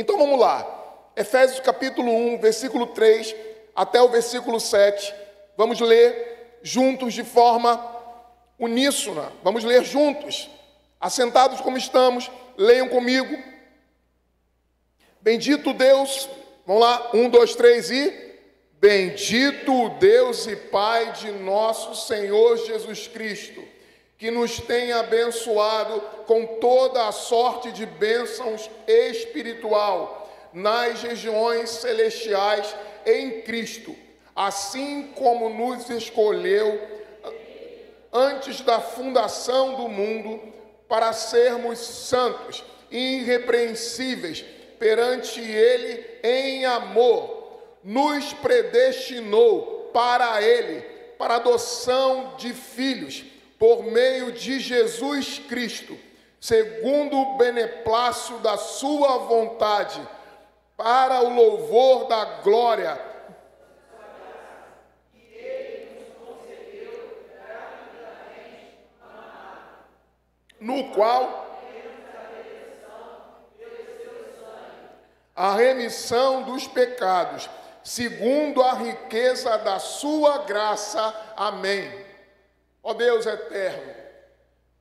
Então vamos lá. Efésios capítulo 1, versículo 3 até o versículo 7. Vamos ler juntos de forma uníssona. Vamos ler juntos. Assentados como estamos, leiam comigo. Bendito Deus, vamos lá, 1, 2, 3 e... Bendito o Deus e Pai de nosso Senhor Jesus Cristo, que nos tem abençoado com toda a sorte de bênçãos espiritual nas regiões celestiais em Cristo, assim como nos escolheu antes da fundação do mundo para sermos santos e irrepreensíveis perante Ele em amor. Nos predestinou para Ele, para a adoção de filhos, por meio de Jesus Cristo, segundo o beneplácito da sua vontade, para o louvor da glória que Ele nos concedeu gratuitamente, no qual a remissão dos pecados, segundo a riqueza da sua graça. Amém. Ó Deus eterno,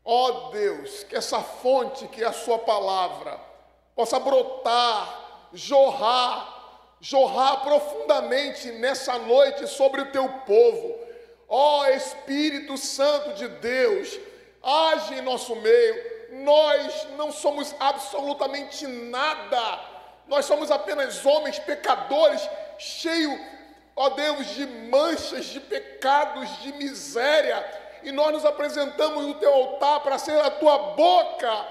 ó Deus, que essa fonte, que é a sua palavra, possa brotar, jorrar profundamente nessa noite sobre o teu povo. Ó Espírito Santo de Deus, age em nosso meio. Nós não somos absolutamente nada. Nós somos apenas homens pecadores, cheios, ó Deus, de manchas, de pecados, de miséria. E nós nos apresentamos no teu altar para ser a tua boca,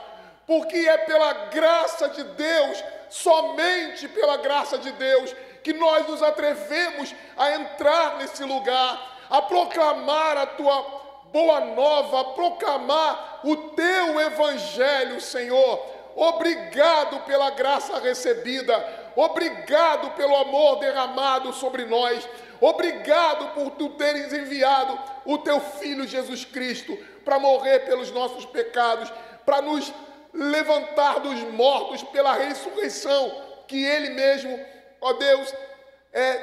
porque é pela graça de Deus, somente pela graça de Deus, que nós nos atrevemos a entrar nesse lugar, a proclamar a tua boa nova, a proclamar o teu evangelho, Senhor. Obrigado pela graça recebida, obrigado pelo amor derramado sobre nós, obrigado por tu teres enviado o teu Filho Jesus Cristo para morrer pelos nossos pecados, para nos levantar dos mortos pela ressurreição que Ele mesmo, ó Deus,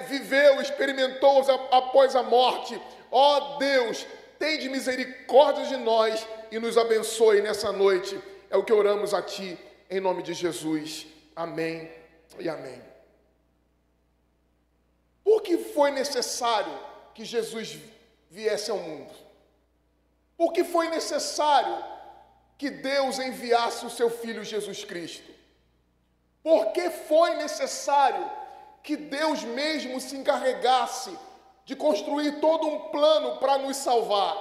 viveu, experimentou após a morte. Ó Deus, tende misericórdia de nós e nos abençoe nessa noite. É o que oramos a Ti, em nome de Jesus. Amém e amém. Por que foi necessário que Jesus viesse ao mundo? Por que foi necessário que Deus enviasse o seu Filho Jesus Cristo? Por que foi necessário que Deus mesmo se encarregasse de construir todo um plano para nos salvar?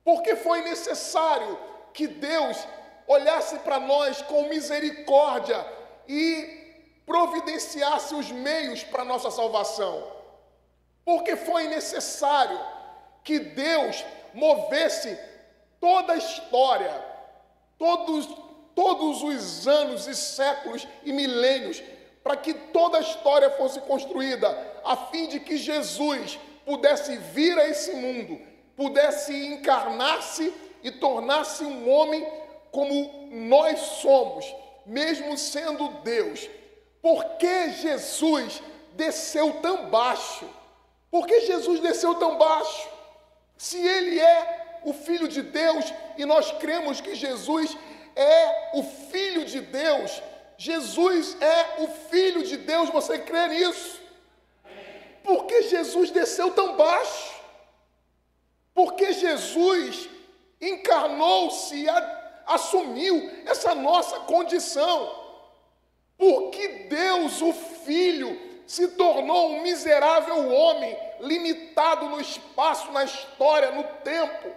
Por que foi necessário que Deus olhasse para nós com misericórdia e providenciasse os meios para a nossa salvação? Porque foi necessário que Deus movesse toda a história, todos os anos e séculos e milênios, para que toda a história fosse construída, a fim de que Jesus pudesse vir a esse mundo, pudesse encarnar-se e tornar-se um homem como nós somos, mesmo sendo Deus. Por que Jesus desceu tão baixo? Por que Jesus desceu tão baixo? Se Ele é o Filho de Deus e nós cremos que Jesus é o Filho de Deus, Jesus é o Filho de Deus, você crê nisso? Por que Jesus desceu tão baixo? Porque Jesus encarnou-se e assumiu essa nossa condição. Porque Deus, o Filho, se tornou um miserável homem, limitado no espaço, na história, no tempo.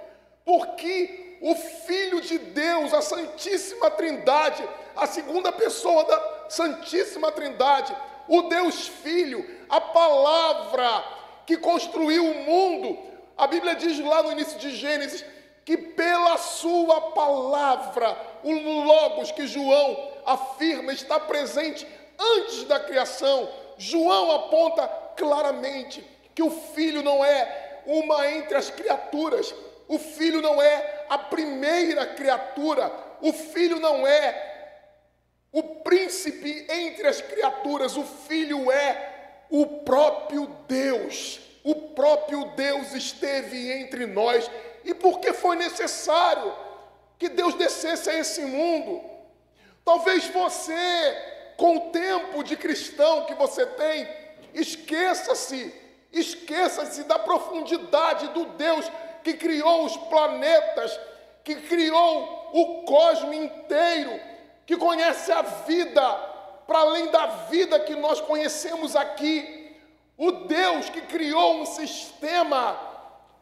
Porque o Filho de Deus, a Santíssima Trindade, a segunda pessoa da Santíssima Trindade, o Deus Filho, a palavra que construiu o mundo. A Bíblia diz lá no início de Gênesis que pela sua palavra, o Logos que João afirma está presente antes da criação. João aponta claramente que o Filho não é uma entre as criaturas, o Filho não é a primeira criatura, o Filho não é o príncipe entre as criaturas, o Filho é o próprio Deus. O próprio Deus esteve entre nós. E por que foi necessário que Deus descesse a esse mundo? Talvez você, com o tempo de cristão que você tem, esqueça-se da profundidade do Deus que criou os planetas, que criou o cosmo inteiro, que conhece a vida para além da vida que nós conhecemos aqui. O Deus que criou um sistema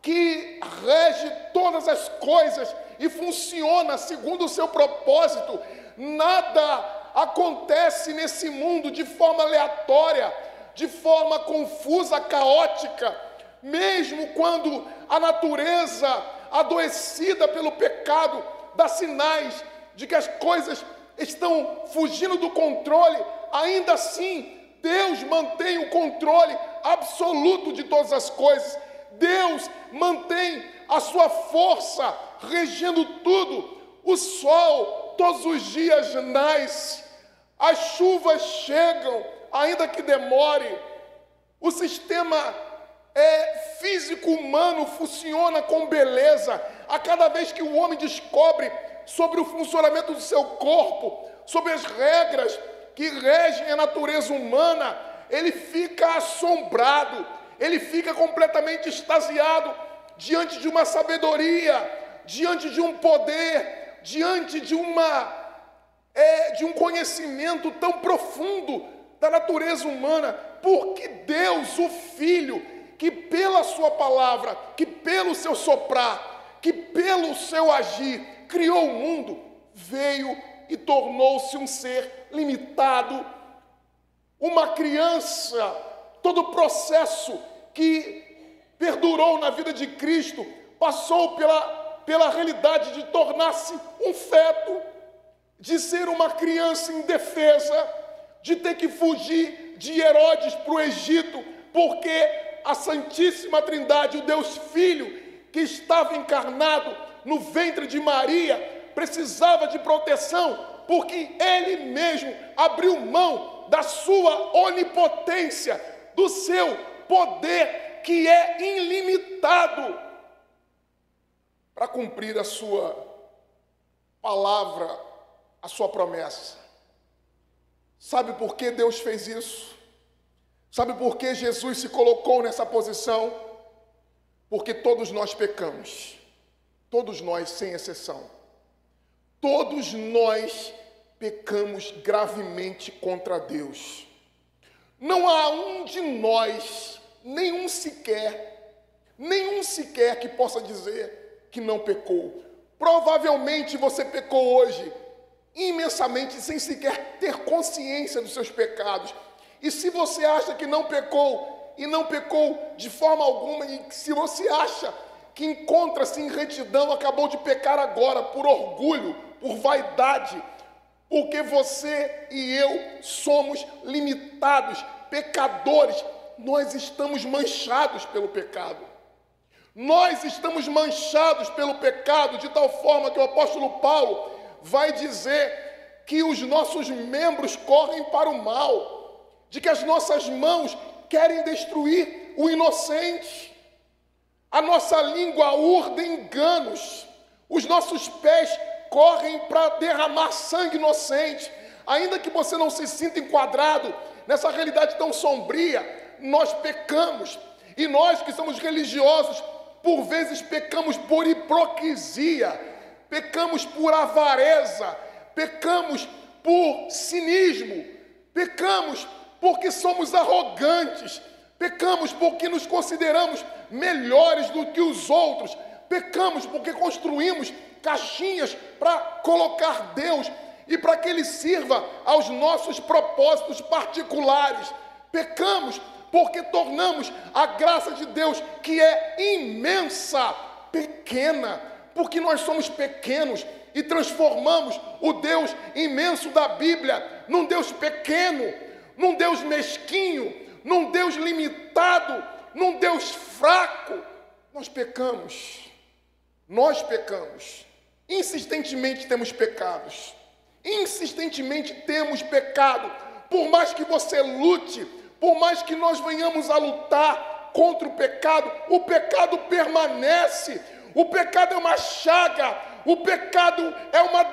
que rege todas as coisas e funciona segundo o seu propósito. Nada acontece nesse mundo de forma aleatória, de forma confusa, caótica. Mesmo quando a natureza, adoecida pelo pecado, dá sinais de que as coisas estão fugindo do controle, ainda assim, Deus mantém o controle absoluto de todas as coisas. Deus mantém a sua força regendo tudo. O sol todos os dias nasce, as chuvas chegam, ainda que demore. O sistema físico humano funciona com beleza. A cada vez que o homem descobre sobre o funcionamento do seu corpo, sobre as regras que regem a natureza humana, ele fica assombrado, ele fica completamente extasiado diante de uma sabedoria, diante de um poder, diante de um conhecimento tão profundo da natureza humana, porque Deus, o Filho, que pela sua palavra, que pelo seu soprar, que pelo seu agir, criou o mundo, veio e tornou-se um ser limitado, uma criança. Todo o processo que perdurou na vida de Cristo passou pela realidade de tornar-se um feto, de ser uma criança indefesa, de ter que fugir de Herodes para o Egito, porque a Santíssima Trindade, o Deus Filho, que estava encarnado no ventre de Maria, precisava de proteção, porque Ele mesmo abriu mão da sua onipotência, do seu poder, que é ilimitado, para cumprir a sua palavra, a sua promessa. Sabe por que Deus fez isso? Sabe por que Jesus se colocou nessa posição? Porque todos nós pecamos. Todos nós, sem exceção. Todos nós pecamos gravemente contra Deus. Não há um de nós, nenhum sequer que possa dizer que não pecou. Provavelmente você pecou hoje imensamente, sem sequer ter consciência dos seus pecados. E se você acha que não pecou, e não pecou de forma alguma, e se você acha que encontra-se em retidão, acabou de pecar agora, por orgulho, por vaidade, porque você e eu somos limitados, pecadores, nós estamos manchados pelo pecado. Nós estamos manchados pelo pecado, de tal forma que o apóstolo Paulo vai dizer que os nossos membros correm para o mal, de que as nossas mãos querem destruir o inocente, a nossa língua urda enganos, os nossos pés correm para derramar sangue inocente. Ainda que você não se sinta enquadrado nessa realidade tão sombria, nós pecamos. E nós que somos religiosos, por vezes pecamos por hipocrisia, pecamos por avareza, pecamos por cinismo, pecamos porque somos arrogantes, pecamos porque nos consideramos melhores do que os outros, pecamos porque construímos caixinhas para colocar Deus e para que Ele sirva aos nossos propósitos particulares. Pecamos porque tornamos a graça de Deus, que é imensa, pequena, porque nós somos pequenos e transformamos o Deus imenso da Bíblia num Deus pequeno, num Deus mesquinho, num Deus limitado, num Deus fraco. Nós pecamos, insistentemente temos pecados, Insistentemente temos pecado. Por mais que você lute, por mais que nós venhamos a lutar contra o pecado permanece. O pecado é uma chaga, o pecado é uma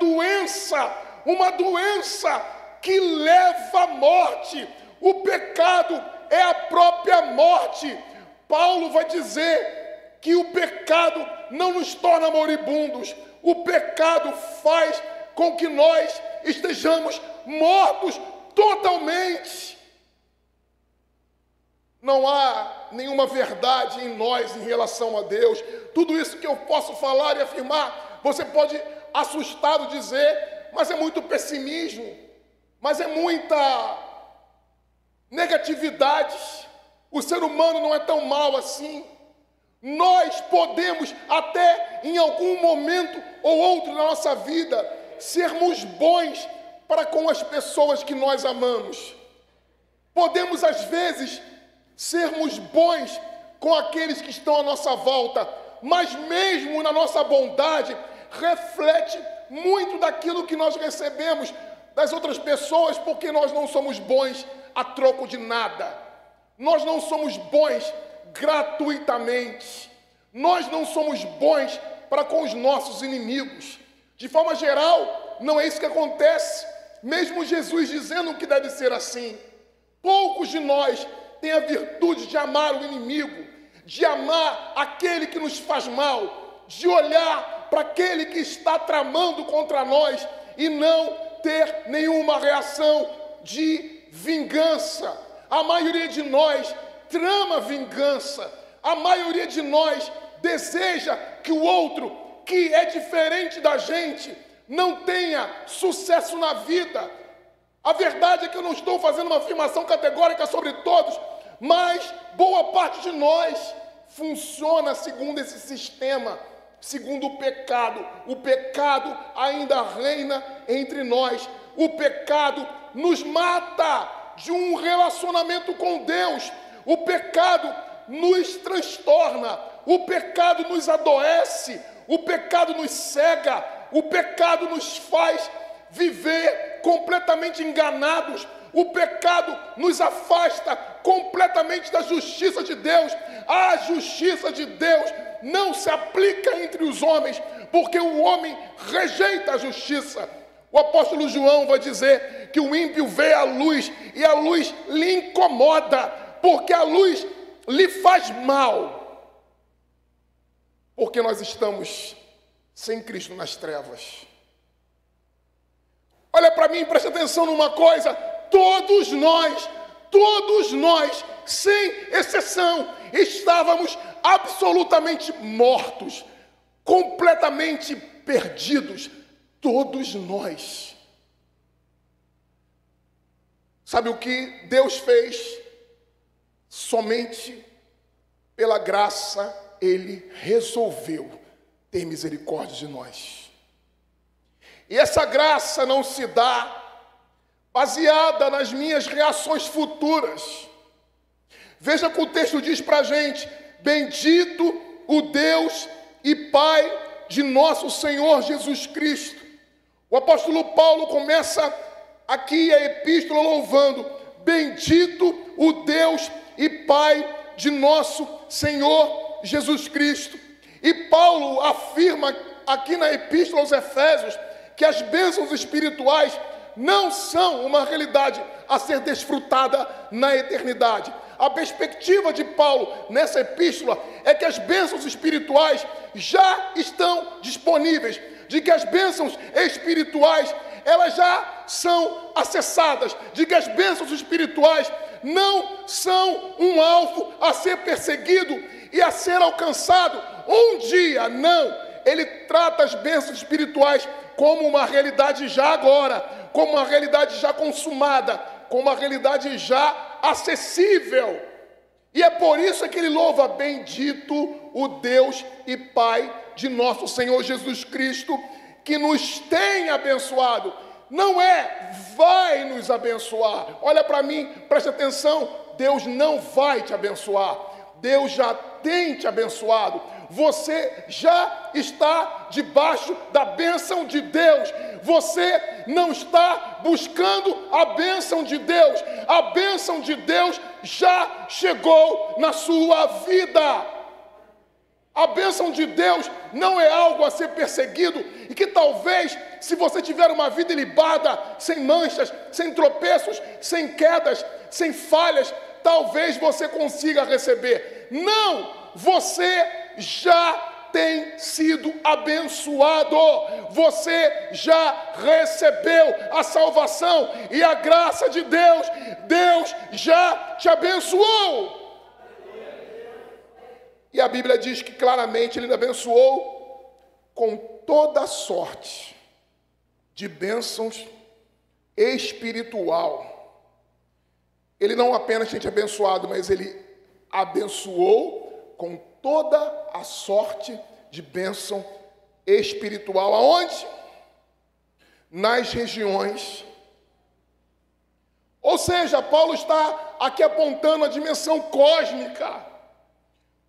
doença que leva à morte. O pecado é a própria morte. Paulo vai dizer que o pecado não nos torna moribundos. O pecado faz com que nós estejamos mortos totalmente. Não há nenhuma verdade em nós em relação a Deus. Tudo isso que eu posso falar e afirmar, você pode, assustado, dizer, mas é muito pessimismo, mas é muita negatividade. O ser humano não é tão mau assim. Nós podemos até em algum momento ou outro na nossa vida sermos bons para com as pessoas que nós amamos. Podemos às vezes sermos bons com aqueles que estão à nossa volta, mas mesmo na nossa bondade reflete muito daquilo que nós recebemos das outras pessoas, porque nós não somos bons a troco de nada. Nós não somos bons gratuitamente. Nós não somos bons para com os nossos inimigos. De forma geral, não é isso que acontece. Mesmo Jesus dizendo que deve ser assim. Poucos de nós têm a virtude de amar o inimigo, de amar aquele que nos faz mal, de olhar para aquele que está tramando contra nós e não ter nenhuma reação de vingança. A maioria de nós trama vingança. A maioria de nós deseja que o outro, que é diferente da gente, não tenha sucesso na vida. A verdade é que eu não estou fazendo uma afirmação categórica sobre todos, mas boa parte de nós funciona segundo esse sistema, segundo o pecado. O pecado ainda reina entre nós. O pecado nos mata de um relacionamento com Deus. O pecado nos transtorna. O pecado nos adoece. O pecado nos cega. O pecado nos faz viver completamente enganados. O pecado nos afasta completamente da justiça de Deus. A justiça de Deus não se aplica entre os homens, porque o homem rejeita a justiça. O apóstolo João vai dizer que o ímpio vê a luz e a luz lhe incomoda, porque a luz lhe faz mal. Porque nós estamos sem Cristo nas trevas. Olha para mim, preste atenção numa coisa. Todos nós, sem exceção, estávamos absolutamente mortos, completamente perdidos. Todos nós. Sabe o que Deus fez? Somente pela graça Ele resolveu ter misericórdia de nós. E essa graça não se dá baseada nas minhas reações futuras. Veja que o texto diz para a gente: bendito o Deus e Pai de nosso Senhor Jesus Cristo. O apóstolo Paulo começa aqui a epístola louvando: bendito o Deus e Pai de nosso Senhor Jesus Cristo. E Paulo afirma aqui na epístola aos Efésios que as bênçãos espirituais não são uma realidade a ser desfrutada na eternidade. A perspectiva de Paulo nessa epístola é que as bênçãos espirituais já estão disponíveis, de que as bênçãos espirituais elas já são acessadas, de que as bênçãos espirituais não são um alvo a ser perseguido e a ser alcançado um dia, não. Ele trata as bênçãos espirituais como uma realidade já agora, como uma realidade já consumada, como uma realidade já acessível. E é por isso que ele louva: bendito o Deus e Pai de nosso Senhor Jesus Cristo, que nos tem abençoado. Não é vai nos abençoar. Olha para mim, preste atenção. Deus não vai te abençoar. Deus já tem te abençoado. Você já está debaixo da bênção de Deus. Você não está buscando a bênção de Deus. A bênção de Deus já chegou na sua vida. A bênção de Deus não é algo a ser perseguido e que talvez, se você tiver uma vida ilibada, sem manchas, sem tropeços, sem quedas, sem falhas, talvez você consiga receber. Não! Você já tem sido abençoado. Você já recebeu a salvação e a graça de Deus. Deus já te abençoou. E a Bíblia diz que claramente Ele abençoou com toda sorte de bênçãos espiritual. Ele não apenas tinha te abençoado, mas Ele abençoou com toda a sorte de bênção espiritual. Aonde? Nas regiões. Ou seja, Paulo está aqui apontando a dimensão cósmica.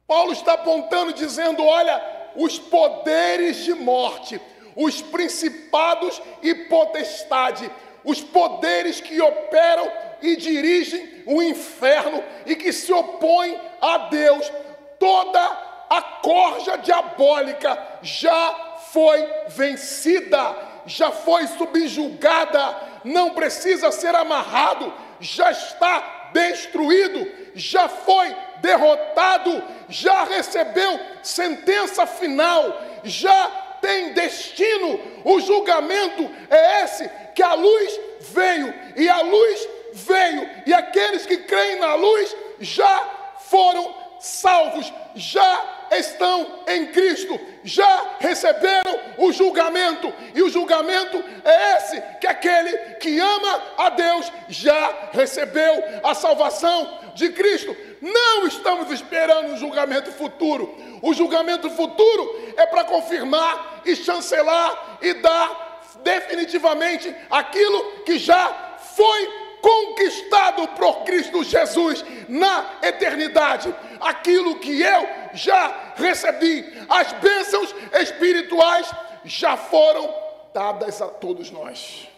Paulo está apontando, dizendo, olha, os poderes de morte, os principados e potestade, os poderes que operam e dirigem o inferno e que se opõem a Deus, toda a corja diabólica já foi vencida, já foi subjugada, não precisa ser amarrado, já está destruído, já foi derrotado, já recebeu sentença final, já tem destino. O julgamento é esse, que a luz veio, e a luz veio, e aqueles que creem na luz já foram salvos, já estão em Cristo, já receberam o julgamento, e o julgamento é esse, que aquele que ama a Deus já recebeu a salvação de Cristo. Não estamos esperando o julgamento futuro. O julgamento futuro é para confirmar e chancelar e dar definitivamente aquilo que já foi conquistado por Cristo Jesus na eternidade. Aquilo que eu já recebi, as bênçãos espirituais já foram dadas a todos nós.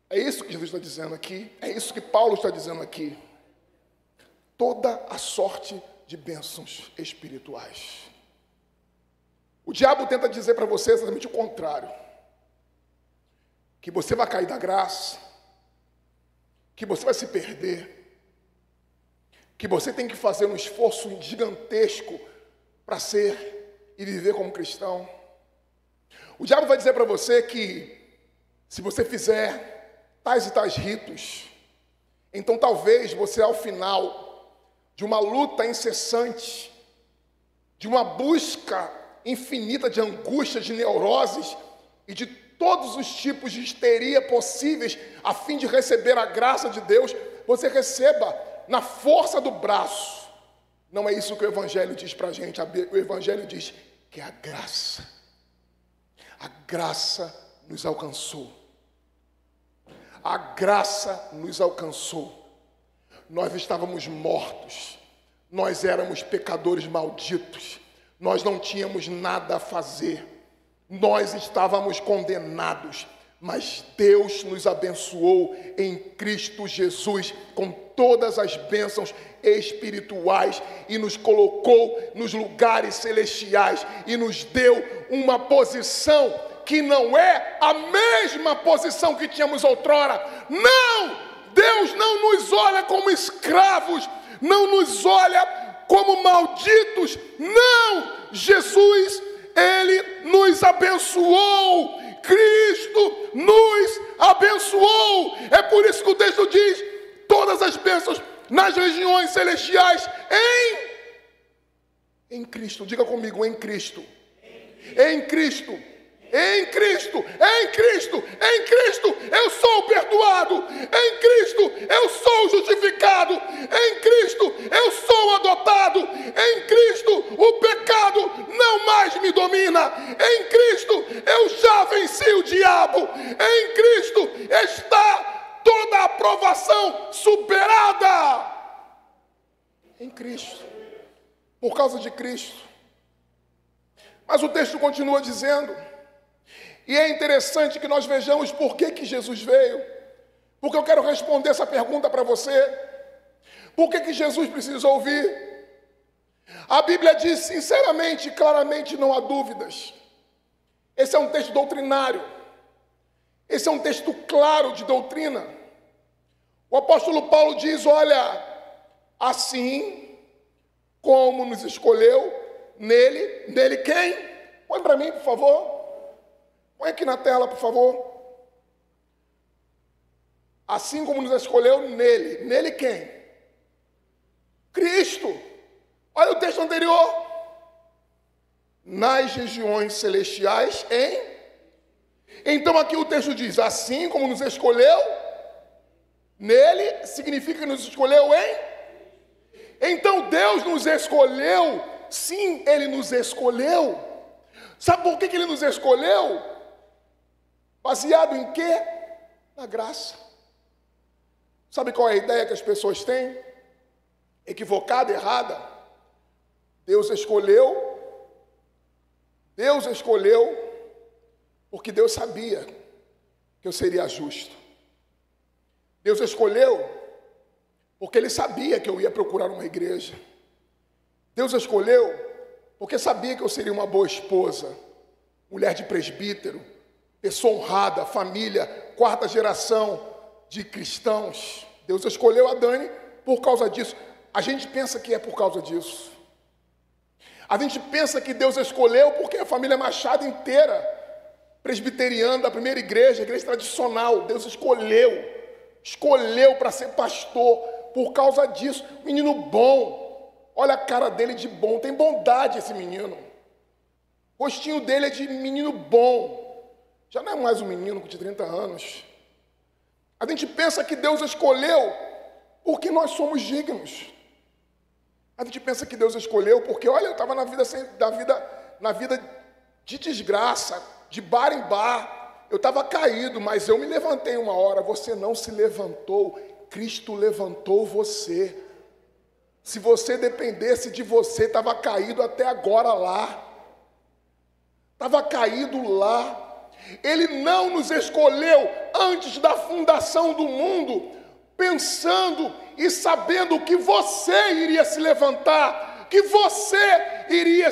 É isso que Jesus está dizendo aqui, é isso que Paulo está dizendo aqui. Toda a sorte de bênçãos espirituais. O diabo tenta dizer para você exatamente o contrário. Que você vai cair da graça, que você vai se perder, que você tem que fazer um esforço gigantesco para ser e viver como cristão. O diabo vai dizer para você que se você fizer tais e tais ritos, então talvez você ao final de uma luta incessante, de uma busca infinita de angústias, de neuroses e de todos os tipos de histeria possíveis a fim de receber a graça de Deus, você receba na força do braço. Não é isso que o Evangelho diz para a gente. O Evangelho diz que a graça nos alcançou. A graça nos alcançou. Nós estávamos mortos, nós éramos pecadores malditos, nós não tínhamos nada a fazer, nós estávamos condenados, mas Deus nos abençoou em Cristo Jesus com todas as bênçãos espirituais e nos colocou nos lugares celestiais e nos deu uma posição que não é a mesma posição que tínhamos outrora. Não! Deus não nos olha como escravos, não nos olha como malditos. Não! Jesus, Ele nos abençoou. Cristo nos abençoou. É por isso que o texto diz, todas as bênçãos nas regiões celestiais em Cristo. Diga comigo, em Cristo. Em Cristo. Em Cristo, em Cristo, em Cristo, eu sou perdoado. Em Cristo, eu sou justificado. Em Cristo, eu sou adotado. Em Cristo, o pecado não mais me domina. Em Cristo, eu já venci o diabo. Em Cristo, está toda a aprovação superada. Em Cristo, por causa de Cristo. Mas o texto continua dizendo, e é interessante que nós vejamos por que Jesus veio, porque eu quero responder essa pergunta para você. Por que Jesus precisou vir? A Bíblia diz sinceramente e claramente, não há dúvidas. Esse é um texto doutrinário. Esse é um texto claro de doutrina. O apóstolo Paulo diz, olha, assim como nos escolheu, nele quem? Põe para mim, por favor. Põe aqui na tela, por favor. Assim como nos escolheu, nele quem? Cristo. Olha o texto anterior. Nas regiões celestiais, Então aqui o texto diz, assim como nos escolheu, nele, significa que nos escolheu Então Deus nos escolheu, sim, Ele nos escolheu. Sabe por que Ele nos escolheu? Baseado em quê? Na graça. Sabe qual é a ideia que as pessoas têm? Equivocada, errada. Deus escolheu porque Deus sabia que eu seria justo. Deus escolheu porque Ele sabia que eu ia procurar uma igreja. Deus escolheu porque sabia que eu seria uma boa esposa, mulher de presbítero, pessoa honrada, família, 4ª geração de cristãos. Deus escolheu a Dani por causa disso. A gente pensa que é por causa disso. A gente pensa que Deus escolheu porque a família Machado inteira, presbiteriana da primeira igreja tradicional, Deus escolheu para ser pastor por causa disso. Menino bom, olha a cara dele de bom, tem bondade esse menino. O rostinho dele é de menino bom, já não é mais um menino de 30 anos. A gente pensa que Deus escolheu porque nós somos dignos. A gente pensa que Deus escolheu porque, olha, eu estava na vida de desgraça, de bar em bar. Eu estava caído, mas eu me levantei uma hora. Você não se levantou, Cristo levantou você. Se você dependesse de você, estava caído até agora lá. Estava caído lá. Ele não nos escolheu antes da fundação do mundo, pensando e sabendo que você iria se levantar, que você iria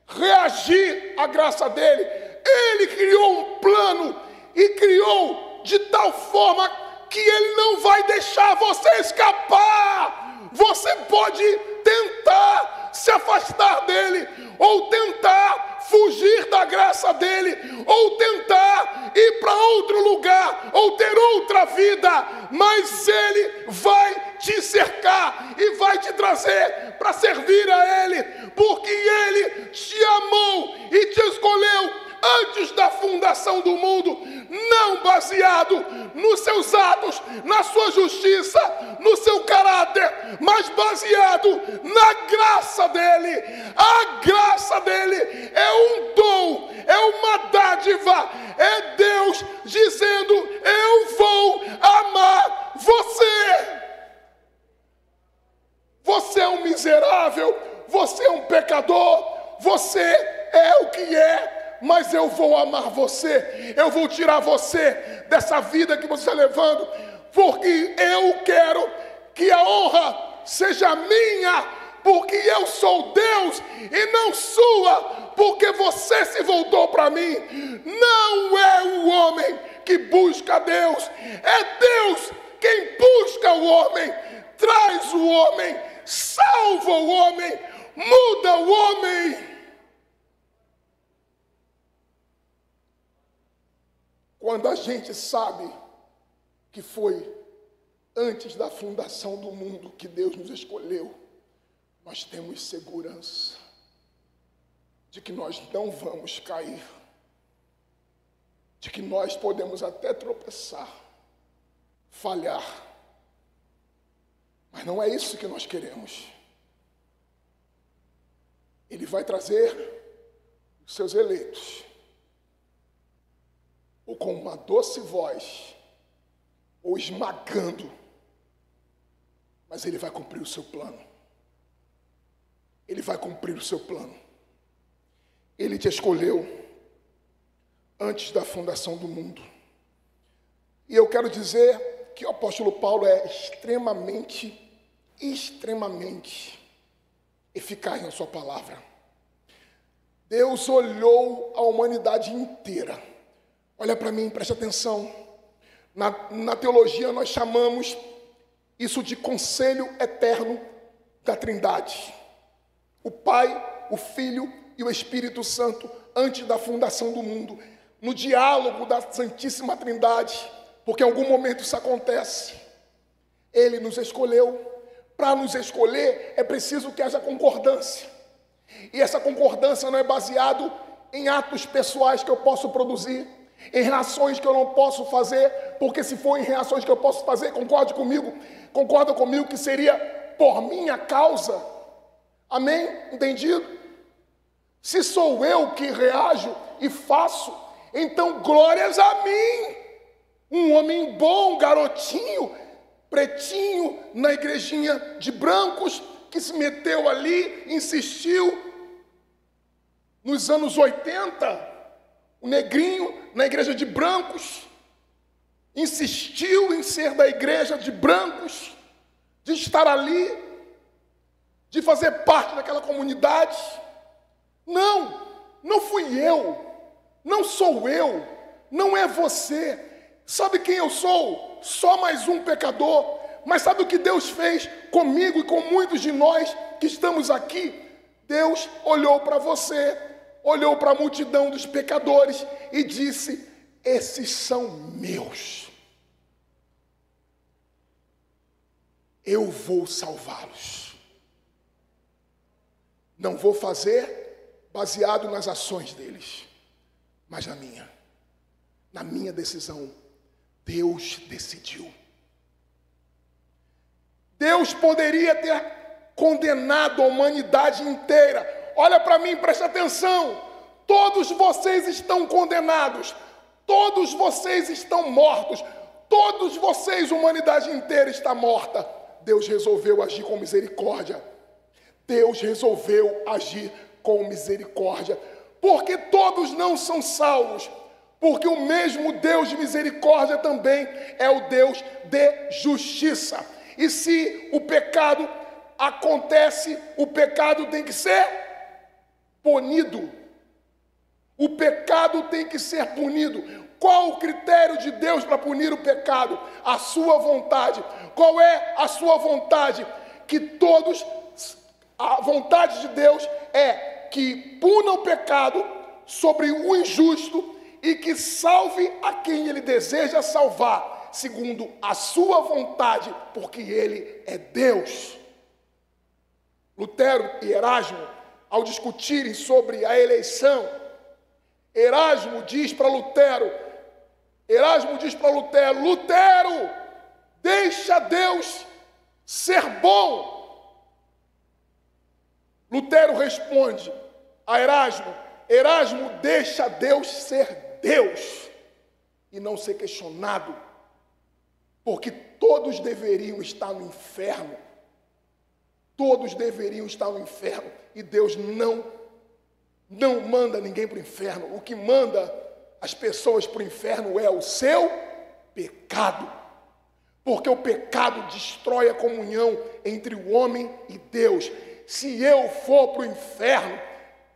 reagir à graça dele. Ele criou um plano e criou de tal forma que ele não vai deixar você escapar. Você pode tentar se afastar dele, ou tentar fugir da graça dele, ou tentar ir para outro lugar, ou ter outra vida, mas ele vai te cercar e vai te trazer para servir a ele, porque ele te amou e te escolheu antes da fundação do mundo, não baseado nos seus atos, na sua justiça, no seu caráter, mas baseado na graça dele. A graça dele é um dom, é uma dádiva, é Deus dizendo: eu vou amar você. Você é um miserável, você é um pecador, você é o que é, mas eu vou amar você, eu vou tirar você dessa vida que você está levando, porque eu quero que a honra seja minha, porque eu sou Deus e não sua, porque você se voltou para mim. Não é o homem que busca Deus, é Deus quem busca o homem, traz o homem, salva o homem, muda o homem. Quando a gente sabe que foi antes da fundação do mundo que Deus nos escolheu, nós temos segurança de que nós não vamos cair, de que nós podemos até tropeçar, falhar, mas não é isso que nós queremos. Ele vai trazer os seus eleitos, ou com uma doce voz, ou esmagando, mas ele vai cumprir o seu plano. Ele vai cumprir o seu plano. Ele te escolheu antes da fundação do mundo. E eu quero dizer que o apóstolo Paulo é extremamente eficaz na sua palavra. Deus olhou a humanidade inteira. Olha para mim, preste atenção. Na teologia nós chamamos isso de conselho eterno da Trindade. O Pai, o Filho e o Espírito Santo, antes da fundação do mundo, no diálogo da Santíssima Trindade, porque em algum momento isso acontece. Ele nos escolheu. Para nos escolher é preciso que haja concordância. E essa concordância não é baseada em atos pessoais que eu posso produzir, em reações que eu não posso fazer, porque se for em reações que eu posso fazer, concorda comigo que seria por minha causa. Amém? Entendido? Se sou eu que reajo e faço, então glórias a mim. Um homem bom, garotinho, pretinho, na igrejinha de brancos, que se meteu ali, insistiu. Nos anos 80, o negrinho, na igreja de brancos, insistiu em ser da igreja de brancos, de estar ali, de fazer parte daquela comunidade. Não fui eu, não sou eu, não é você. Sabe quem eu sou? Só mais um pecador. Mas sabe o que Deus fez comigo e com muitos de nós que estamos aqui? Deus olhou para você, olhou para a multidão dos pecadores e disse: esses são meus. Eu vou salvá-los. Não vou fazer baseado nas ações deles, mas na minha decisão. Deus decidiu. Deus poderia ter condenado a humanidade inteira. Olha para mim, preste atenção. Todos vocês estão condenados. Todos vocês estão mortos. Todos vocês, a humanidade inteira está morta. Deus resolveu agir com misericórdia. Deus resolveu agir com misericórdia. Porque todos não são salvos. Porque o mesmo Deus de misericórdia também é o Deus de justiça. E se o pecado acontece, o pecado tem que ser punido. O pecado tem que ser punido. Qual o critério de Deus para punir o pecado? A sua vontade. Qual é a sua vontade? A vontade de Deus é que puna o pecado sobre o injusto e que salve a quem ele deseja salvar, segundo a sua vontade, porque ele é Deus. Lutero e Erasmo, ao discutirem sobre a eleição, Erasmo diz para Lutero, Lutero, deixa Deus ser bom. Lutero responde a Erasmo, deixa Deus ser Deus e não ser questionado, porque todos deveriam estar no inferno. Todos deveriam estar no inferno e Deus não manda ninguém para o inferno. O que manda as pessoas para o inferno é o seu pecado, porque o pecado destrói a comunhão entre o homem e Deus. Se eu for para o inferno,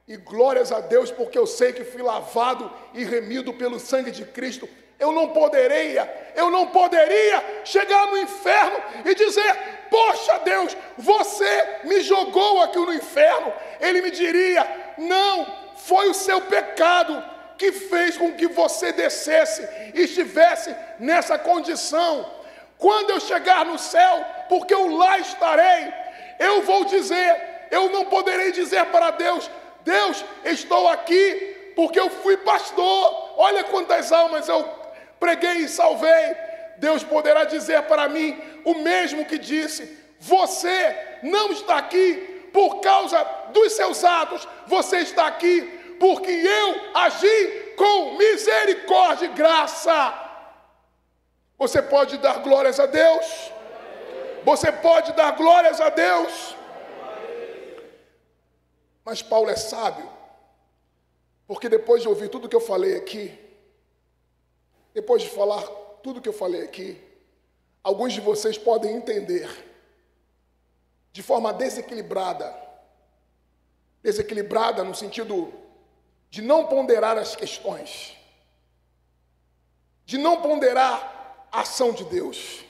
e glórias a Deus, porque eu sei que fui lavado e remido pelo sangue de Cristo, eu não poderia chegar no inferno e dizer: poxa Deus, você me jogou aqui no inferno. Ele me diria: não, foi o seu pecado que fez com que você descesse e estivesse nessa condição. Quando eu chegar no céu, porque eu lá estarei, eu não poderei dizer para Deus: Deus, estou aqui porque eu fui pastor, olha quantas almas eu preguei e salvei. Deus poderá dizer para mim o mesmo que disse: você não está aqui por causa dos seus atos, você está aqui porque eu agi com misericórdia e graça. Você pode dar glórias a Deus? Você pode dar glórias a Deus? Mas Paulo é sábio. Porque depois de ouvir tudo que eu falei aqui, depois de falar tudo que eu falei aqui, alguns de vocês podem entender de forma desequilibrada no sentido de não ponderar as questões, de não ponderar a ação de Deus,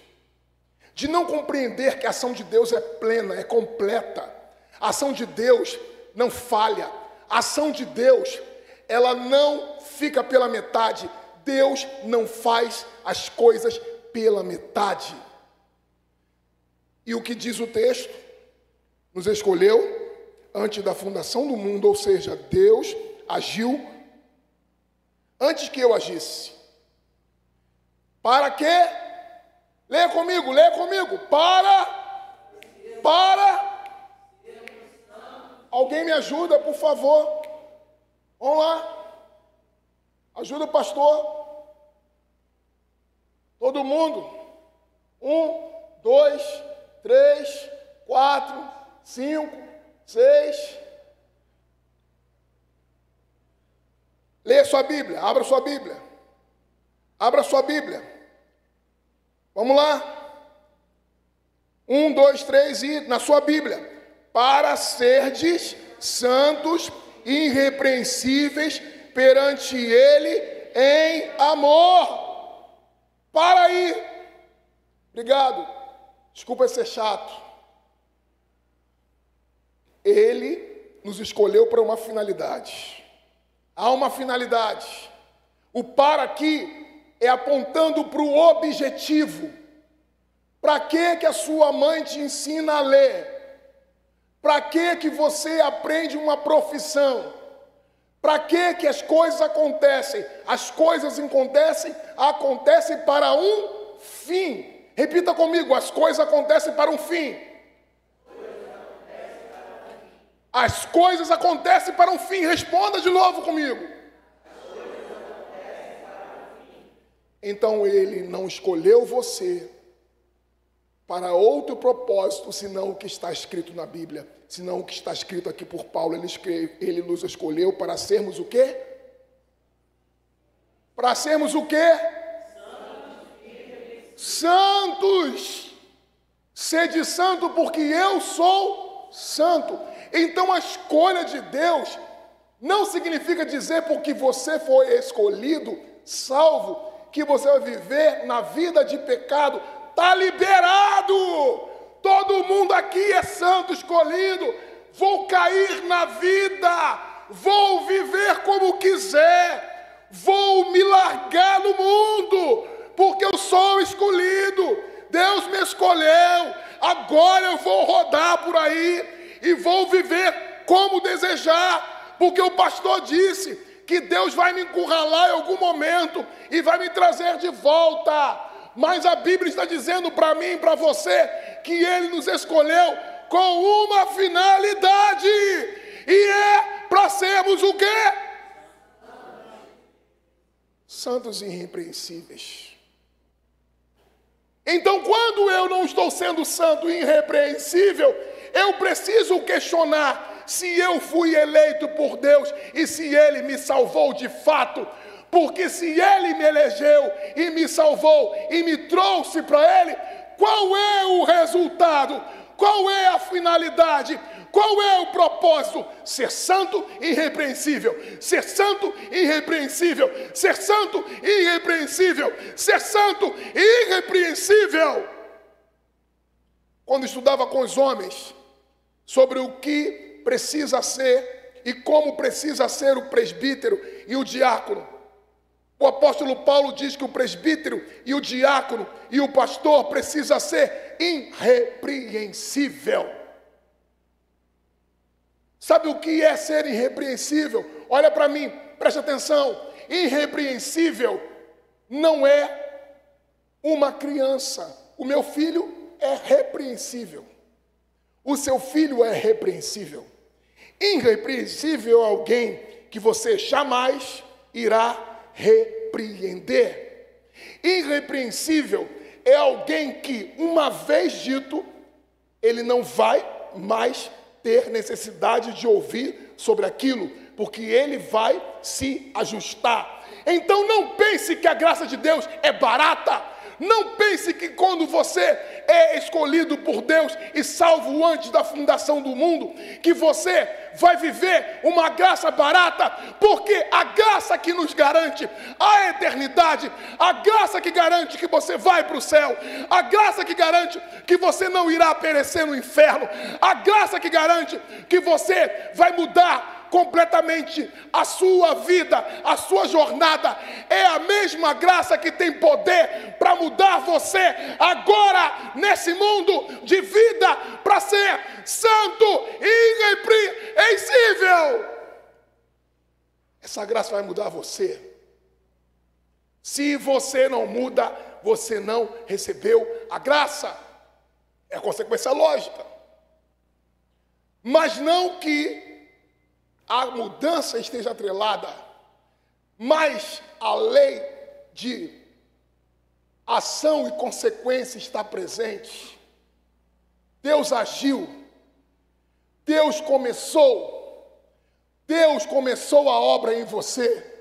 de não compreender que a ação de Deus é plena, é completa. A ação de Deus não falha. A ação de Deus, ela não fica pela metade. Deus não faz as coisas pela metade. E o que diz o texto? Nos escolheu antes da fundação do mundo, ou seja, Deus agiu antes que eu agisse. Para quê? Leia comigo. Para. Alguém me ajuda, por favor. Vamos lá. Ajuda o pastor. Todo mundo. 1, 2, 3, 4, 5, 6. Leia sua Bíblia. Abra sua Bíblia. Abra sua Bíblia. Vamos lá. 1, 2, 3 e na sua Bíblia. Para serdes santos e irrepreensíveis perante Ele em amor. Para aí. Obrigado. Desculpa ser chato. Ele nos escolheu para uma finalidade. Há uma finalidade. O para aqui é apontando para o objetivo. Para que a sua mãe te ensina a ler? Para que você aprende uma profissão? Para que as coisas acontecem? As coisas acontecem para um fim. Repita comigo, as coisas acontecem para um fim. As coisas acontecem para um fim. Responda de novo comigo. Então ele não escolheu você para outro propósito, senão o que está escrito na Bíblia, senão o que está escrito aqui por Paulo. Ele nos escolheu para sermos o quê? Para sermos o quê? Santos. Sede santo porque eu sou santo. Então a escolha de Deus não significa dizer porque você foi escolhido, salvo, que você vai viver na vida de pecado. Está liberado. Todo mundo aqui é santo, escolhido. Vou cair na vida. Vou viver como quiser. Vou me largar no mundo, porque eu sou escolhido. Deus me escolheu. Agora eu vou rodar por aí e vou viver como desejar, porque o pastor disse que Deus vai me encurralar em algum momento e vai me trazer de volta. Mas a Bíblia está dizendo para mim e para você que Ele nos escolheu com uma finalidade. E é para sermos o quê? Santos e irrepreensíveis. Então, quando eu não estou sendo santo e irrepreensível, eu preciso questionar se eu fui eleito por Deus e se Ele me salvou de fato. Porque se Ele me elegeu e me salvou e me trouxe para Ele, qual é o resultado? Qual é a finalidade? Qual é o propósito? Ser santo e irrepreensível. Ser santo e irrepreensível. Ser santo e irrepreensível. Ser santo e irrepreensível. Quando estudava com os homens sobre o que precisa ser e como precisa ser o presbítero e o diácono, o apóstolo Paulo diz que o presbítero e o diácono e o pastor precisa ser irrepreensível. Sabe o que é ser irrepreensível? Olha para mim, preste atenção. Irrepreensível não é uma criança. O meu filho é repreensível. O seu filho é repreensível. Irrepreensível é alguém que você jamais irá repreender. Irrepreensível é alguém que, uma vez dito, ele não vai mais ter necessidade de ouvir sobre aquilo, porque Ele vai se ajustar. Então não pense que a graça de Deus é barata. Não pense que quando você é escolhido por Deus e salvo antes da fundação do mundo, que você vai viver uma graça barata, porque a graça que nos garante a eternidade, a graça que garante que você vai para o céu, a graça que garante que você não irá perecer no inferno, a graça que garante que você vai mudar completamente a sua vida, a sua jornada, é a mesma graça que tem poder para mudar você agora, nesse mundo de vida, para ser santo e irrepreensível. Essa graça vai mudar você. Se você não muda, você não recebeu a graça. É a consequência lógica. Mas não que a mudança esteja atrelada, mas a lei de ação e consequência está presente. Deus agiu, Deus começou a obra em você,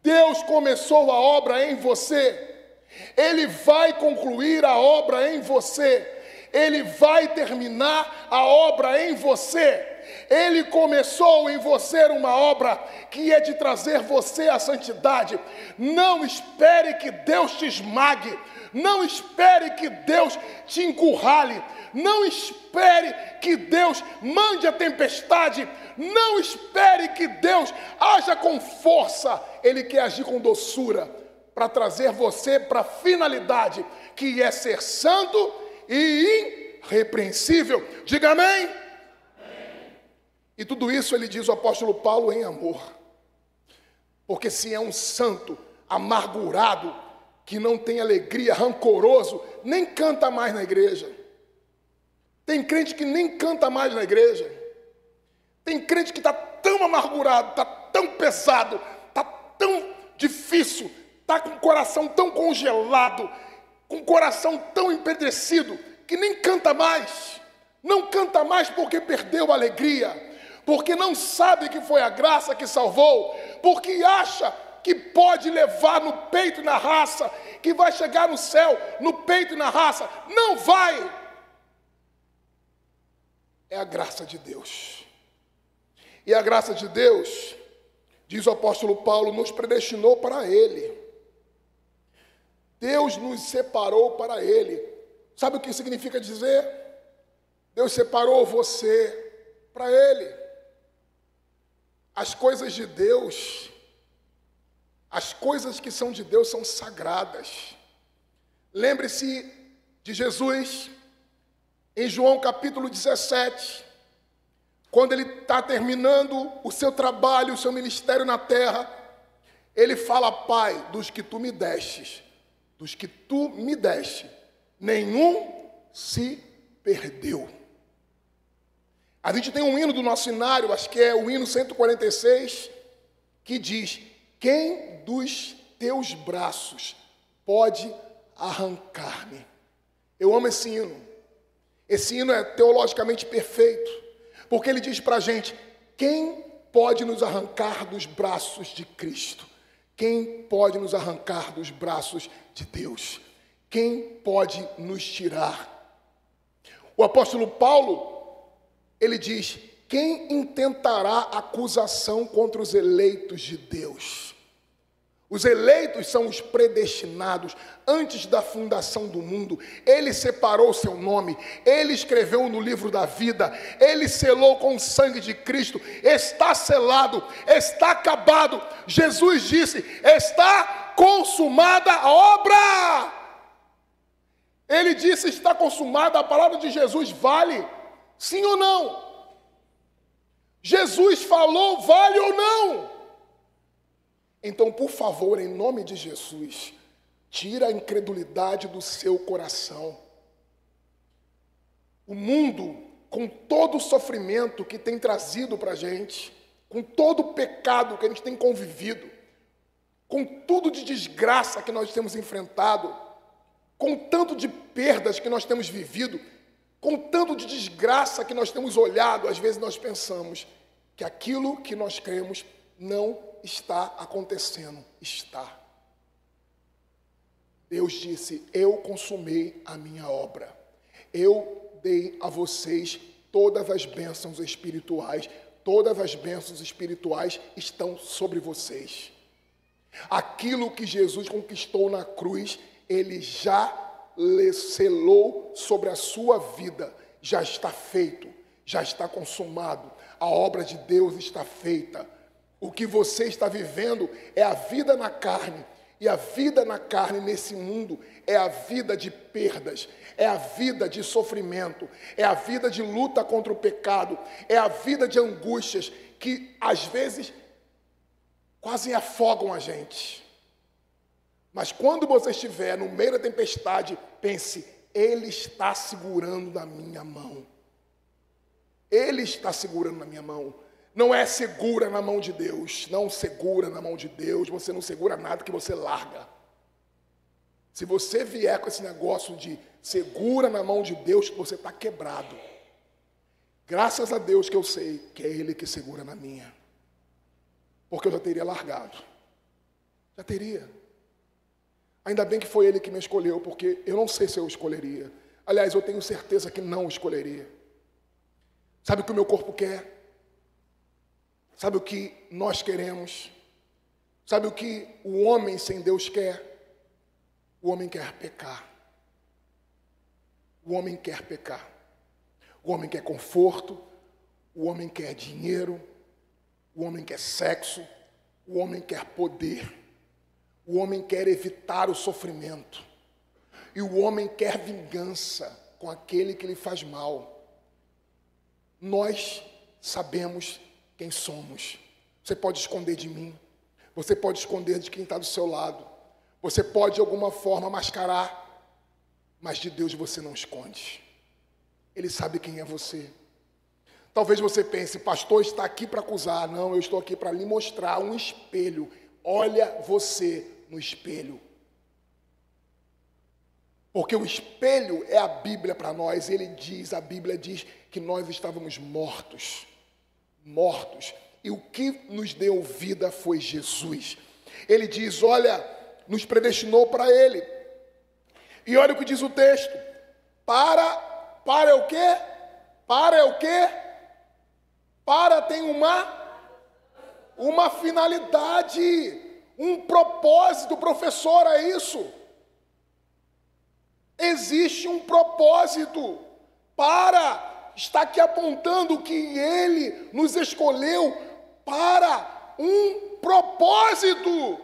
Deus começou a obra em você, Ele vai concluir a obra em você, Ele vai terminar a obra em você. Ele começou em você uma obra que é de trazer você à santidade. Não espere que Deus te esmague. Não espere que Deus te encurrale. Não espere que Deus mande a tempestade. Não espere que Deus haja com força. Ele quer agir com doçura para trazer você para a finalidade, que é ser santo e irrepreensível. Diga amém. E tudo isso ele diz o apóstolo Paulo em amor. Porque se é um santo amargurado, que não tem alegria, rancoroso, nem canta mais na igreja. Tem crente que nem canta mais na igreja. Tem crente que está tão amargurado, está tão pesado, está tão difícil, está com o coração tão congelado, com o coração tão empedrecido, que nem canta mais. Não canta mais porque perdeu a alegria. Porque não sabe que foi a graça que salvou, porque acha que pode levar no peito e na raça, que vai chegar no céu no peito e na raça. Não vai! É a graça de Deus. E a graça de Deus, diz o apóstolo Paulo, nos predestinou para Ele. Deus nos separou para Ele. Sabe o que significa dizer? Deus separou você para Ele. As coisas de Deus, as coisas que são de Deus são sagradas. Lembre-se de Jesus, em João capítulo 17, quando ele está terminando o seu trabalho, o seu ministério na terra, ele fala: Pai, dos que tu me deste, nenhum se perdeu. A gente tem um hino do nosso hinário, acho que é o hino 146, que diz: quem dos teus braços pode arrancar-me? Eu amo esse hino. Esse hino é teologicamente perfeito, porque ele diz para a gente: quem pode nos arrancar dos braços de Cristo? Quem pode nos arrancar dos braços de Deus? Quem pode nos tirar? O apóstolo Paulo, ele diz: quem intentará acusação contra os eleitos de Deus? Os eleitos são os predestinados. Antes da fundação do mundo, Ele separou o seu nome, Ele escreveu no livro da vida, Ele selou com o sangue de Cristo. Está selado, está acabado. Jesus disse: está consumada a obra. Ele disse: está consumada. A palavra de Jesus vale. Sim ou não? Jesus falou, vale ou não? Então, por favor, em nome de Jesus, tira a incredulidade do seu coração. O mundo, com todo o sofrimento que tem trazido para a gente, com todo o pecado que a gente tem convivido, com tudo de desgraça que nós temos enfrentado, com tanto de perdas que nós temos vivido, com tanto de desgraça que nós temos olhado, às vezes nós pensamos: que aquilo que nós cremos não está acontecendo. Está. Deus disse: eu consumei a minha obra. Eu dei a vocês todas as bênçãos espirituais. Todas as bênçãos espirituais estão sobre vocês. Aquilo que Jesus conquistou na cruz, Ele já selou sobre a sua vida. Já está feito, já está consumado. A obra de Deus está feita. O que você está vivendo é a vida na carne. E a vida na carne nesse mundo é a vida de perdas, é a vida de sofrimento, é a vida de luta contra o pecado, é a vida de angústias que às vezes quase afogam a gente. Mas quando você estiver no meio da tempestade, pense: Ele está segurando na minha mão. Ele está segurando na minha mão. Não é segura na mão de Deus. Não segura na mão de Deus. Você não segura nada que você larga. Se você vier com esse negócio de segura na mão de Deus, você está quebrado. Graças a Deus que eu sei que é Ele que segura na minha. Porque eu já teria largado. Já teria. Ainda bem que foi Ele que me escolheu, porque eu não sei se eu escolheria. Aliás, eu tenho certeza que não escolheria. Sabe o que o meu corpo quer? Sabe o que nós queremos? Sabe o que o homem sem Deus quer? O homem quer pecar. O homem quer pecar. O homem quer conforto. O homem quer dinheiro. O homem quer sexo. O homem quer poder. O homem quer evitar o sofrimento. E o homem quer vingança com aquele que lhe faz mal. Nós sabemos quem somos. Você pode esconder de mim. Você pode esconder de quem está do seu lado. Você pode de alguma forma mascarar. Mas de Deus você não esconde. Ele sabe quem é você. Talvez você pense: pastor está aqui para acusar. Não, eu estou aqui para lhe mostrar um espelho. Olha você no espelho. Porque o espelho é a Bíblia para nós. A Bíblia diz que nós estávamos mortos. Mortos. E o que nos deu vida foi Jesus. Ele diz: olha, nos predestinou para Ele. E olha o que diz o texto. Para é o quê? Para é o quê? Para tem uma finalidade, um propósito, professor, é isso. Existe um propósito. Está aqui apontando que Ele nos escolheu para um propósito.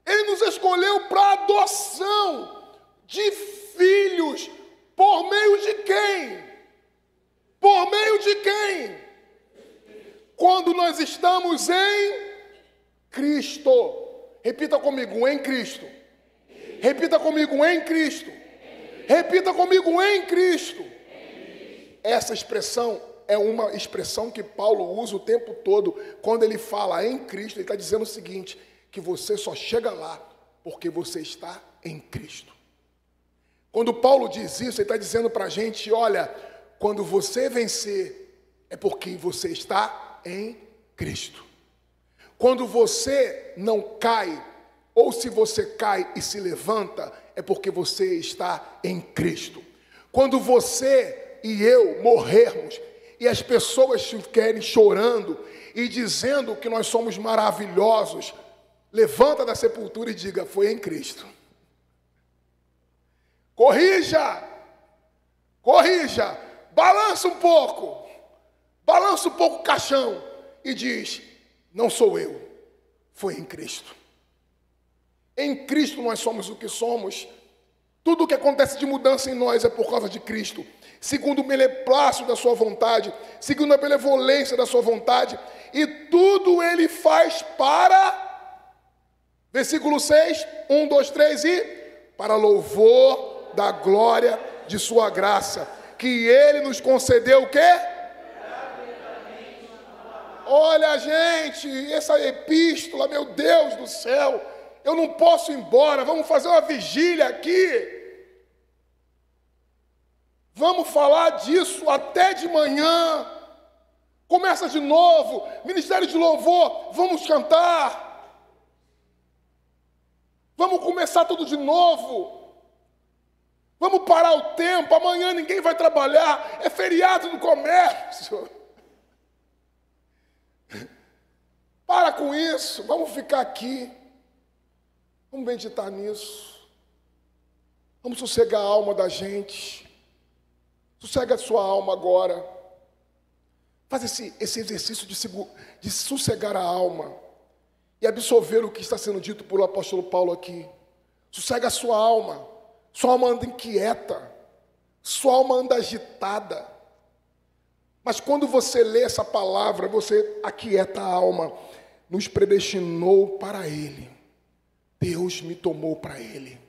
Ele nos escolheu para adoção de filhos. Por meio de quem? Por meio de quem? Quando nós estamos em Cristo. Repita comigo: em Cristo. Repita comigo: em Cristo. Repita comigo: em Cristo. Essa expressão é uma expressão que Paulo usa o tempo todo. Quando ele fala em Cristo, ele está dizendo o seguinte: que você só chega lá porque você está em Cristo. Quando Paulo diz isso, ele está dizendo para a gente: olha, quando você vencer, é porque você está em Cristo. Quando você não cai, ou se você cai e se levanta, é porque você está em Cristo. Quando você e eu morrermos, e as pessoas ficarem chorando e dizendo que nós somos maravilhosos, levanta da sepultura e diga: foi em Cristo. Corrija, balança um pouco o caixão e diz: não sou eu, foi em Cristo. Em Cristo nós somos o que somos. Tudo o que acontece de mudança em nós é por causa de Cristo. Segundo o beneplácito da sua vontade, segundo a benevolência da sua vontade, e tudo Ele faz para, versículo 6, 1, 2, 3, e para louvor da glória de sua graça, que Ele nos concedeu o quê? Olha, gente, essa epístola, meu Deus do céu, eu não posso ir embora, vamos fazer uma vigília aqui. Vamos falar disso até de manhã. Começa de novo. Ministério de louvor, vamos cantar. Vamos começar tudo de novo. Vamos parar o tempo. Amanhã ninguém vai trabalhar. É feriado do comércio. Para com isso. Vamos ficar aqui. Vamos meditar nisso. Vamos sossegar a alma da gente. Sossega a sua alma agora. Faz esse exercício de sossegar a alma e absorver o que está sendo dito pelo apóstolo Paulo aqui. Sossega a sua alma. Sua alma anda inquieta. Sua alma anda agitada. Mas quando você lê essa palavra, você aquieta a alma. Nos predestinou para Ele. Deus me tomou para Ele.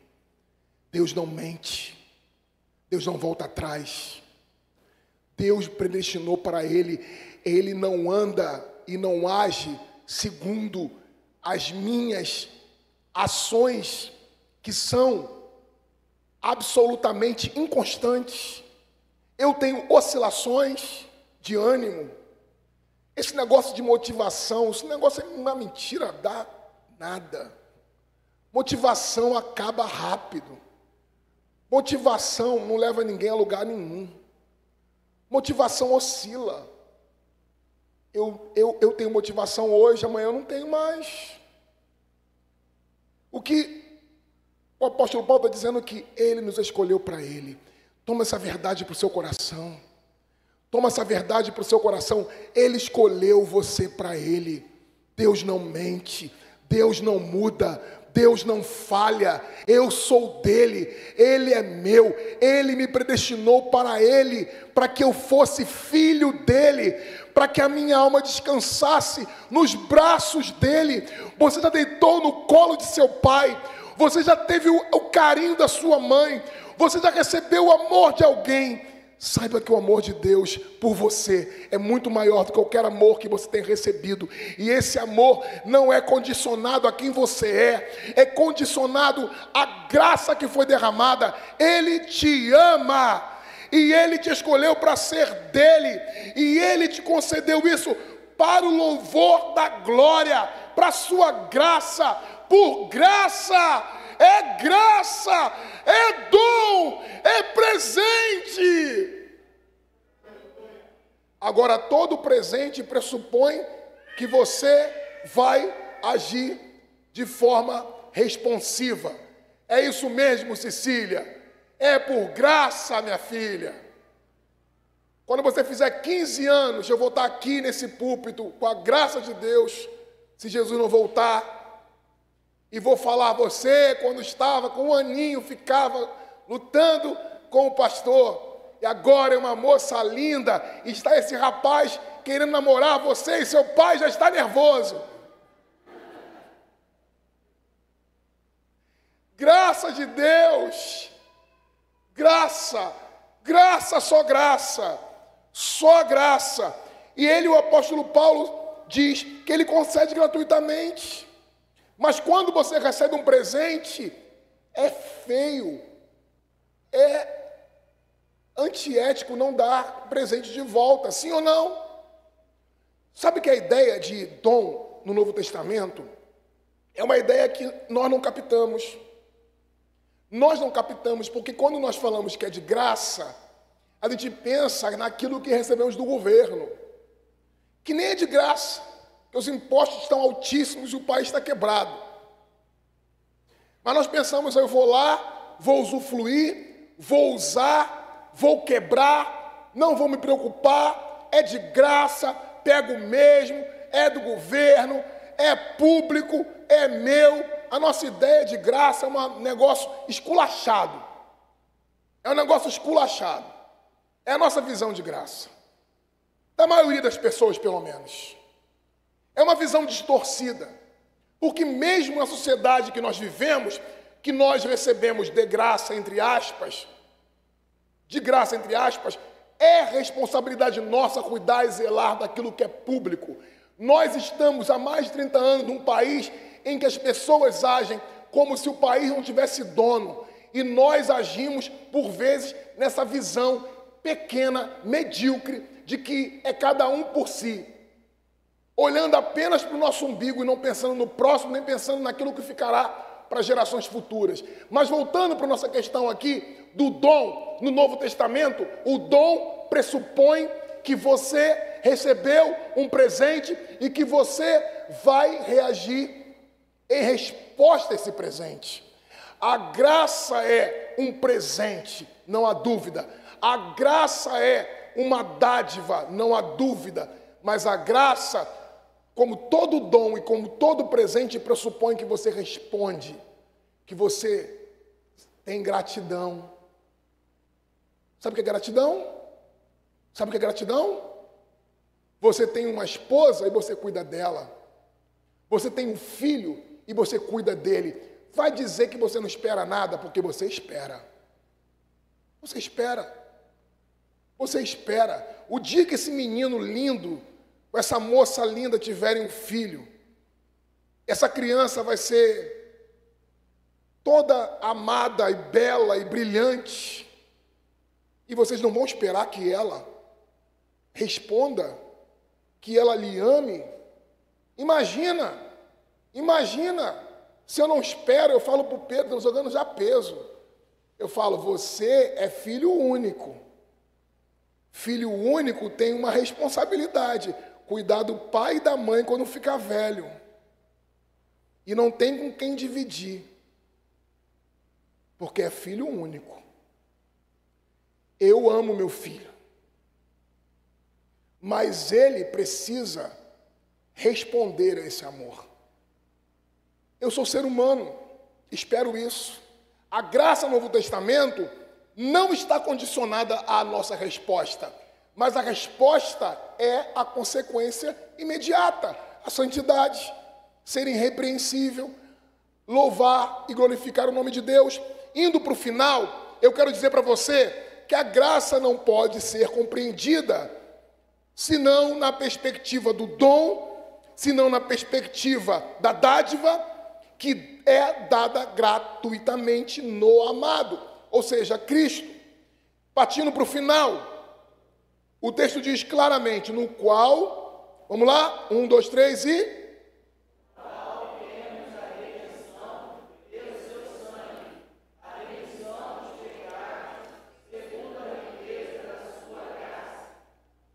Deus não mente. Deus não volta atrás. Deus predestinou para Ele. Ele não anda e não age segundo as minhas ações, que são absolutamente inconstantes. Eu tenho oscilações de ânimo. Esse negócio de motivação, esse negócio é uma mentira, dá nada. Motivação acaba rápido. Motivação não leva ninguém a lugar nenhum. Motivação oscila. Eu tenho motivação hoje, amanhã eu não tenho mais. O que o apóstolo Paulo está dizendo que Ele nos escolheu para Ele. Toma essa verdade para o seu coração. Toma essa verdade para o seu coração. Ele escolheu você para Ele. Deus não mente. Deus não muda. Deus não falha. Eu sou dele. Ele é meu. Ele me predestinou para Ele, para que eu fosse filho dele, para que a minha alma descansasse nos braços dele. Você já deitou no colo de seu pai. Você já teve o carinho da sua mãe. Você já recebeu o amor de alguém. Saiba que o amor de Deus por você é muito maior do que qualquer amor que você tenha recebido. E esse amor não é condicionado a quem você é condicionado à graça que foi derramada. Ele te ama e Ele te escolheu para ser dele. E Ele te concedeu isso para o louvor da glória, para a sua graça. Por graça, é dom, é presente. Agora, todo presente pressupõe que você vai agir de forma responsiva. É isso mesmo, Cecília? É por graça, minha filha. Quando você fizer 15 anos, eu vou estar aqui nesse púlpito, com a graça de Deus, se Jesus não voltar. E vou falar a você, quando estava com 1 aninho, ficava lutando com o pastor. E agora é uma moça linda. E está esse rapaz querendo namorar você e seu pai já está nervoso. Graça de Deus. Graça. Graça, só graça. Só graça. E ele, o apóstolo Paulo, diz que ele concede gratuitamente. Mas quando você recebe um presente, é feio, é antiético não dar presente de volta, sim ou não? Sabe que a ideia de dom no Novo Testamento é uma ideia que nós não captamos. Nós não captamos porque quando nós falamos que é de graça, a gente pensa naquilo que recebemos do governo, que nem é de graça. Os impostos estão altíssimos e o país está quebrado. Mas nós pensamos, eu vou lá, vou usufruir, vou usar, vou quebrar, não vou me preocupar, é de graça, pego mesmo, é do governo, é público, é meu. A nossa ideia de graça é um negócio esculachado. É um negócio esculachado. É a nossa visão de graça. Da maioria das pessoas, pelo menos. É uma visão distorcida, porque mesmo na sociedade que nós vivemos, que nós recebemos de graça, entre aspas, é responsabilidade nossa cuidar e zelar daquilo que é público. Nós estamos há mais de 30 anos num país em que as pessoas agem como se o país não tivesse dono, e nós agimos, por vezes, nessa visão pequena, medíocre, de que é cada um por si, olhando apenas para o nosso umbigo e não pensando no próximo, nem pensando naquilo que ficará para gerações futuras. Mas voltando para a nossa questão aqui do dom no Novo Testamento, o dom pressupõe que você recebeu um presente e que você vai reagir em resposta a esse presente. A graça é um presente, não há dúvida. A graça é uma dádiva, não há dúvida. Mas a graça, como todo dom e como todo presente, pressupõe que você responde, que você tem gratidão. Sabe o que é gratidão? Sabe o que é gratidão? Você tem uma esposa e você cuida dela. Você tem um filho e você cuida dele. Vai dizer que você não espera nada, porque você espera. Você espera. Você espera. O dia que esse menino lindo, essa moça linda tiverem um filho, essa criança vai ser toda amada e bela e brilhante. E vocês não vão esperar que ela responda, que ela lhe ame. Imagina, se eu não espero, eu falo para o Pedro, estamos jogando já peso. Eu falo, você é filho único. Filho único tem uma responsabilidade, cuidar do pai e da mãe quando ficar velho. E não tem com quem dividir, porque é filho único. Eu amo meu filho, mas ele precisa responder a esse amor. Eu sou ser humano, espero isso. A graça no Novo Testamento não está condicionada à nossa resposta, mas a resposta é a consequência imediata, a santidade, ser irrepreensível, louvar e glorificar o nome de Deus. Indo para o final, eu quero dizer para você que a graça não pode ser compreendida senão na perspectiva do dom, senão na perspectiva da dádiva, que é dada gratuitamente no amado, ou seja, Cristo. Partindo para o final, o texto diz claramente, no qual, vamos lá, 1, 2, 3 e...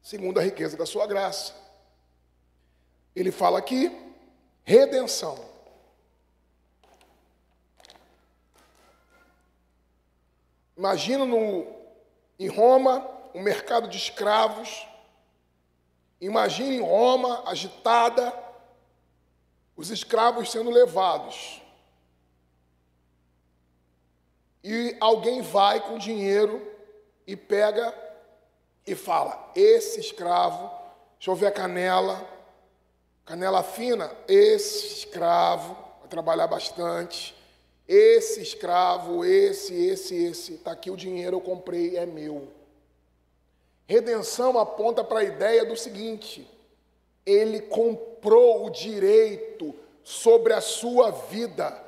segundo a riqueza da sua graça. Ele fala aqui, redenção. Imagina em Roma, um mercado de escravos. Imagina em Roma, agitada, os escravos sendo levados. E alguém vai com dinheiro e pega e fala, esse escravo, deixa eu ver a canela fina, esse escravo, vai trabalhar bastante, esse escravo, esse, está aqui o dinheiro, eu comprei, é meu. Redenção aponta para a ideia do seguinte, ele comprou o direito sobre a sua vida.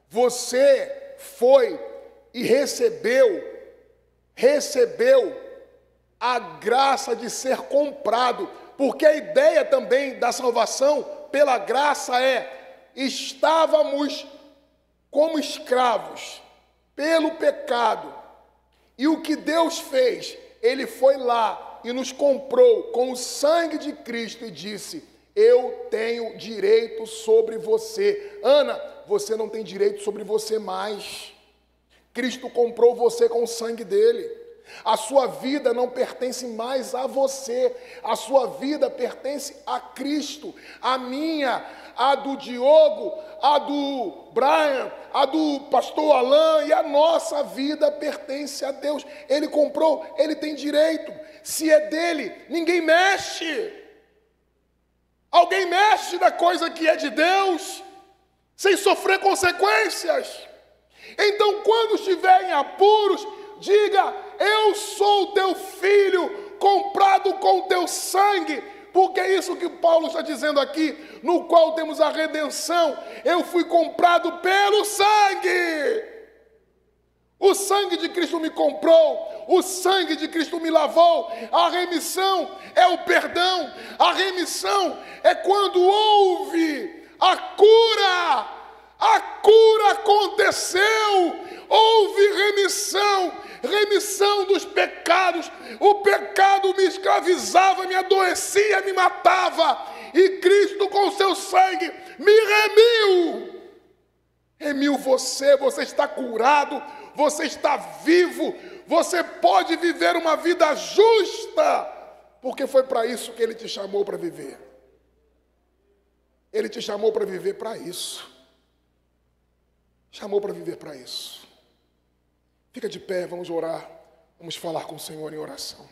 Você foi e recebeu a graça de ser comprado, porque a ideia também da salvação pela graça é, estávamos como escravos pelo pecado, e o que Deus fez, Ele foi lá e nos comprou com o sangue de Cristo e disse, eu tenho direito sobre você. Ana, você não tem direito sobre você mais. Cristo comprou você com o sangue dele. A sua vida não pertence mais a você, a sua vida pertence a Cristo, a minha, a do Diogo, a do Brian, a do pastor Alain, e a nossa vida pertence a Deus. Ele comprou, ele tem direito, se é dele, ninguém mexe. Alguém mexe na coisa que é de Deus, sem sofrer consequências. Então, quando estiver em apuros, diga, eu sou teu filho, comprado com teu sangue, porque é isso que Paulo está dizendo aqui, no qual temos a redenção, eu fui comprado pelo sangue. O sangue de Cristo me comprou, o sangue de Cristo me lavou. A remissão é o perdão, a remissão é quando houve a cura. A cura aconteceu, houve remissão dos pecados. O pecado me escravizava, me adoecia, me matava, e Cristo com seu sangue me remiu. Remiu você, você está curado, você está vivo, você pode viver uma vida justa, porque foi para isso que Ele te chamou para viver. Ele te chamou para viver para isso. Chamou para viver para isso. Fica de pé, vamos orar, vamos falar com o Senhor em oração.